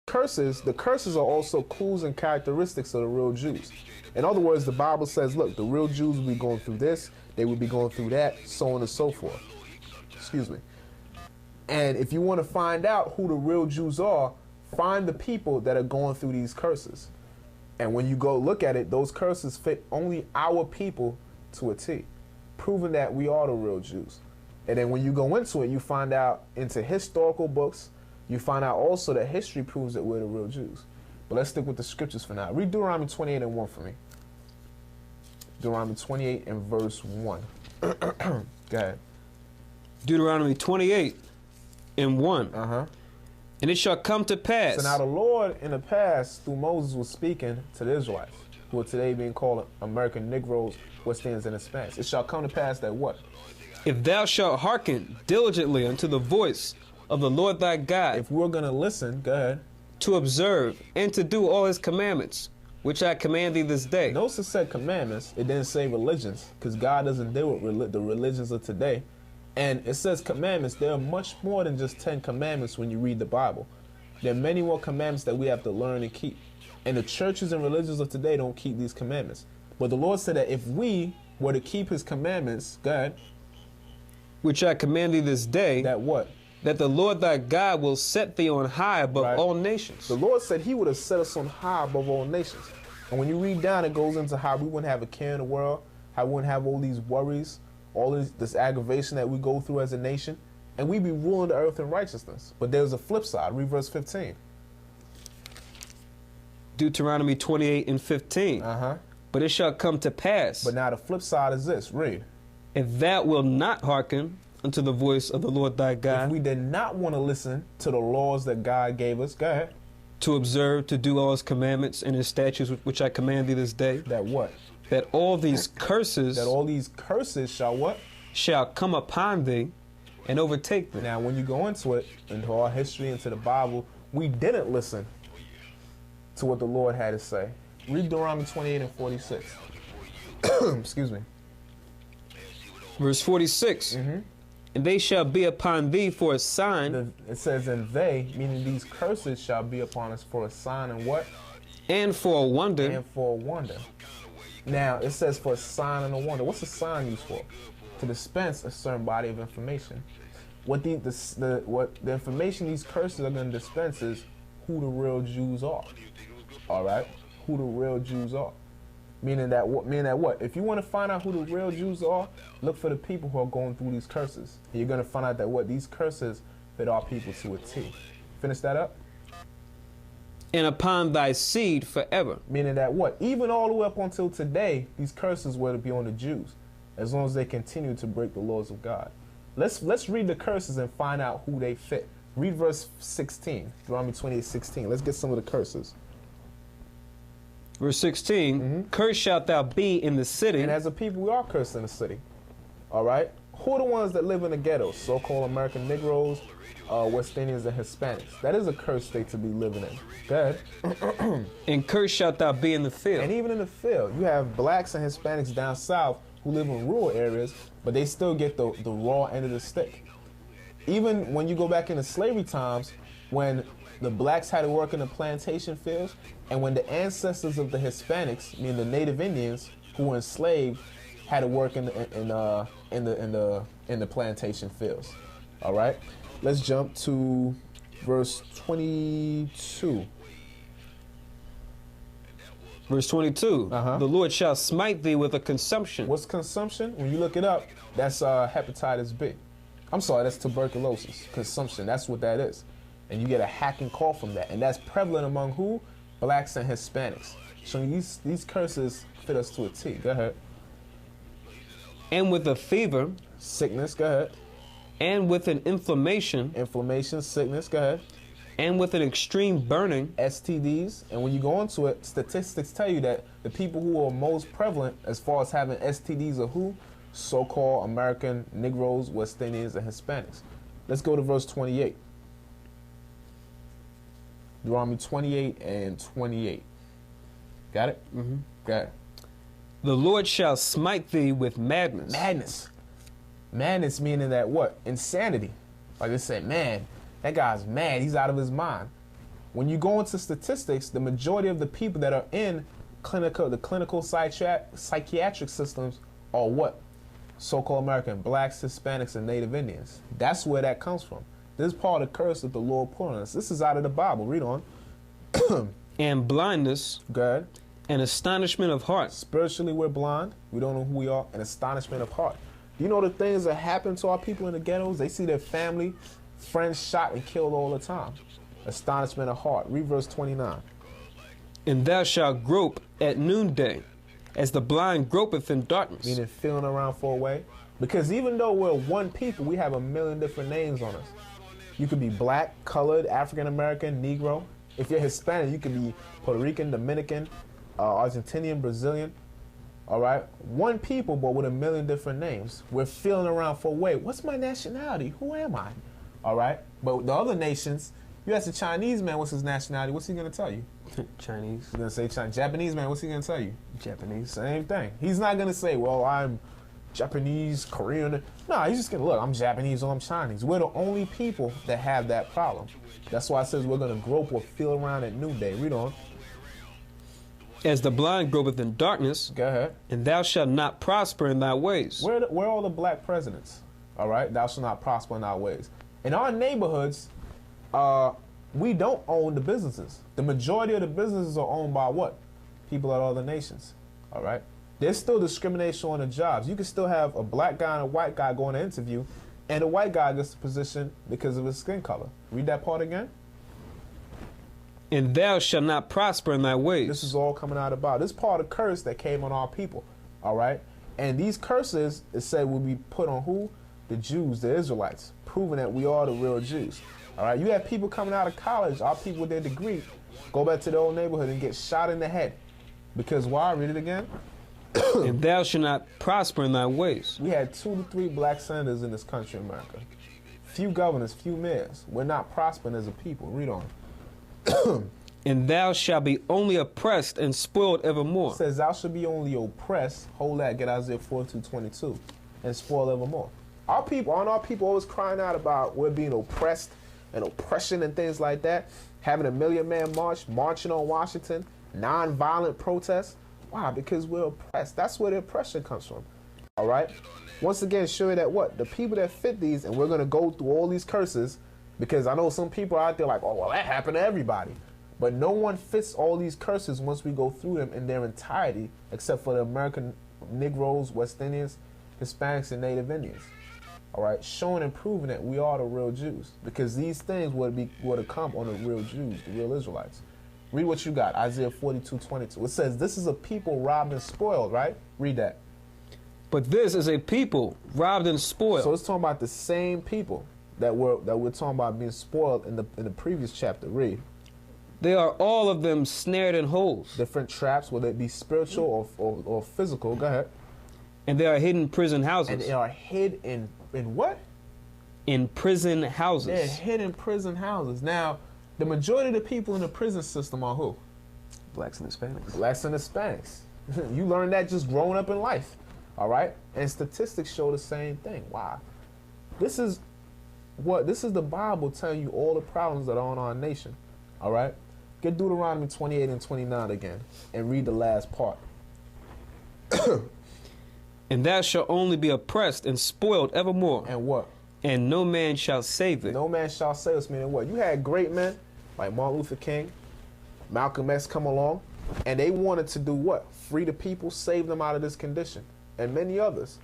curses, the curses are also clues and characteristics of the real Jews. In other words, the Bible says, look, the real Jews will be going through this, they will be going through that, so on and so forth. Excuse me. And if you want to find out who the real Jews are, find the people that are going through these curses. And when you go look at it, those curses fit only our people to a T, proving that we are the real Jews. And then when you go into it, you find out into historical books, you find out also that history proves that we're the real Jews. But let's stick with the scriptures for now. Read Deuteronomy 28 and 1 for me. Deuteronomy 28 and verse 1. Go ahead. Deuteronomy 28 and 1. Uh-huh. And it shall come to pass. So now the Lord in the past, through Moses, was speaking to the Israelites, who are today being called American Negroes, West Indians, and Hispanics. It shall come to pass that what? If thou shalt hearken diligently unto the voice of the Lord thy God. If we're going to listen, go ahead. To observe and to do all his commandments, which I command thee this day. Notice it said commandments. It didn't say religions, because God doesn't deal with the religions of today. And it says commandments. There are much more than just 10 commandments when you read the Bible. There are many more commandments that we have to learn and keep. And the churches and religions of today don't keep these commandments. But the Lord said that if we were to keep his commandments, go ahead. Which I command thee this day. That what? That the Lord thy God will set thee on high above all nations. The Lord said he would have set us on high above all nations. And when you read down, it goes into how we wouldn't have a care in the world, how we wouldn't have all these worries, all this aggravation that we go through as a nation, and we be ruling the earth in righteousness. But there's a flip side. Read verse 15. Deuteronomy 28 and 15. Uh-huh. But it shall come to pass. But now the flip side is this. Read. If thou wilt not hearken unto the voice of the Lord thy God. If we did not want to listen to the laws that God gave us, go ahead. To observe, to do all his commandments and his statutes, which I command thee this day. That what? That all these curses. That all these curses shall what? Shall come upon thee and overtake thee. Now, when you go into it, into our history, into the Bible, we didn't listen to what the Lord had to say. Read Deuteronomy 28 and 46. Excuse me. Verse 46. Mm-hmm. And they shall be upon thee for a sign. It says, and they, meaning these curses, shall be upon us for a sign and what? And for a wonder. And for a wonder. Now, it says for a sign and a wonder. What's a sign used for? To dispense a certain body of information. What the information these curses are going to dispense is who the real Jews are. All right? Who the real Jews are. Meaning that what? If you want to find out who the real Jews are, look for the people who are going through these curses. And you're going to find out that what? These curses fit our people to a T. Finish that up. And upon thy seed forever. Meaning that what? Even all the way up until today, these curses were to be on the Jews, as long as they continue to break the laws of God. Let's read the curses and find out who they fit. Read verse 16, Deuteronomy 28:16. Let's get some of the curses. Verse 16, mm-hmm. Cursed shalt thou be in the city. And as a people, we are cursed in the city. All right? Who are the ones that live in the ghettos? So-called American Negroes, West Indians, and Hispanics. That is a cursed state to be living in. Go ahead. And cursed shalt thou be in the field. And even in the field, you have blacks and Hispanics down south who live in rural areas, but they still get the raw end of the stick. Even when you go back into slavery times, when the blacks had to work in the plantation fields, and when the ancestors of the Hispanics, meaning the Native Indians who were enslaved, had to work in the plantation fields. All right, let's jump to verse 22. Verse 22. Uh-huh. The Lord shall smite thee with a consumption. What's consumption? When you look it up, that's hepatitis B. I'm sorry, that's tuberculosis. Consumption. That's what that is. And you get a hacking cough from that. And that's prevalent among who? Blacks and Hispanics. So these curses fit us to a T. Go ahead. And with a fever. Sickness. Go ahead. And with an inflammation. Inflammation, sickness. Go ahead. And with an extreme burning. STDs. And when you go into it, statistics tell you that the people who are most prevalent as far as having STDs are who? So-called American Negroes, West Indians, and Hispanics. Let's go to verse 28. Deuteronomy 28 and 28. Got it? Mm-hmm. Got it. The Lord shall smite thee with madness. Madness. Madness meaning that what? Insanity. Like they said, man, that guy's mad. He's out of his mind. When you go into statistics, the majority of the people that are in the clinical psychiatric systems are what? So-called American blacks, Hispanics, and Native Indians. That's where that comes from. This is part of the curse that the Lord put on us. This is out of the Bible. Read on. And blindness. Good. And astonishment of heart. Spiritually, we're blind. We don't know who we are. And astonishment of heart. You know the things that happen to our people in the ghettos? They see their family, friends shot and killed all the time. Astonishment of heart. Read verse 29. And thou shalt grope at noonday, as the blind gropeth in darkness. Meaning feeling around for a way. Because even though we're one people, we have a million different names on us. You could be black, colored, African American, Negro. If you're Hispanic, you could be Puerto Rican, Dominican, Argentinian, Brazilian. All right? One people, but with a million different names. We're feeling around for, wait, what's my nationality? Who am I? All right? But the other nations, you ask a Chinese man what's his nationality, what's he going to tell you? Chinese. He's going to say Chinese. Japanese man, what's he going to tell you? Japanese. Same thing. He's not going to say, well, I'm Japanese, Korean. No, he's just going to look, I'm Japanese or I'm Chinese. We're the only people that have that problem. That's why it says we're going to grope or feel around at noonday. Read on. As the blind gropeth in darkness. Go ahead. And thou shalt not prosper in thy ways. Where are all the black presidents? All right? Thou shalt not prosper in thy ways. In our neighborhoods, we don't own the businesses. The majority of the businesses are owned by what? People of other nations. All right? There's still discrimination on the jobs. You can still have a black guy and a white guy going to interview, and the white guy gets the position because of his skin color. Read that part again. And thou shalt not prosper in thy ways. This is all coming out about. This part of curse that came on our people. All right? And these curses, it said, will be put on who? The Jews, the Israelites, proving that we are the real Jews. All right? You have people coming out of college, our people with their degree, go back to their old neighborhood and get shot in the head. Because why? Read it again. And thou shalt not prosper in thy ways. We had 2 to 3 black senators in this country, America. Few governors, few mayors. We're not prospering as a people. Read on. And thou shalt be only oppressed and spoiled evermore. It says thou shalt be only oppressed. Hold that, get Isaiah 42:22. And spoiled evermore. Our people, aren't our people always crying out about we're being oppressed and oppression and things like that? Having a 1 million man march, marching on Washington, non-violent protests. Why? Because we're oppressed. That's where the oppression comes from. All right? Once again, show you that what? The people that fit these, and we're going to go through all these curses, because I know some people out there like, oh, well, that happened to everybody. But no one fits all these curses once we go through them in their entirety, except for the American Negroes, West Indians, Hispanics, and Native Indians. All right? Showing and proving that we are the real Jews, because these things would have come on the real Jews, the real Israelites. Read what you got, Isaiah 42:22. It says, this is a people robbed and spoiled, right? Read that. But this is a people robbed and spoiled. So it's talking about the same people that we're talking about being spoiled in the previous chapter. Read. They are all of them snared in holes. Different traps, whether it be spiritual or physical. Go ahead. And they are hid in prison houses. And they are hid in what? In prison houses. They're hid in prison houses. Now, the majority of the people in the prison system are who? Blacks and Hispanics. Blacks and Hispanics. You learn that just growing up in life. All right? And statistics show the same thing. Why? This is the Bible telling you all the problems that are on our nation. All right? Get Deuteronomy 28 and 29 again and read the last part. And thou shalt only be oppressed and spoiled evermore. And what? And no man shall save thee. No man shall save us, meaning what? You had great men like Martin Luther King, Malcolm X come along, and they wanted to do what? Free the people, save them out of this condition, and many others.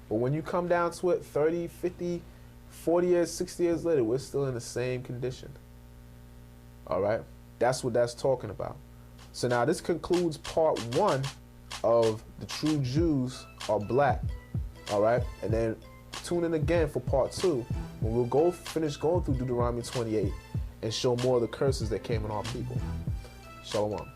But when you come down to it, 30, 50, 40 years, 60 years later, we're still in the same condition. All right? That's what that's talking about. So now this concludes part 1 of the true Jews are black. All right? And then tune in again for part 2 when we'll finish going through Deuteronomy 28 and show more of the curses that came on our people. Shalom.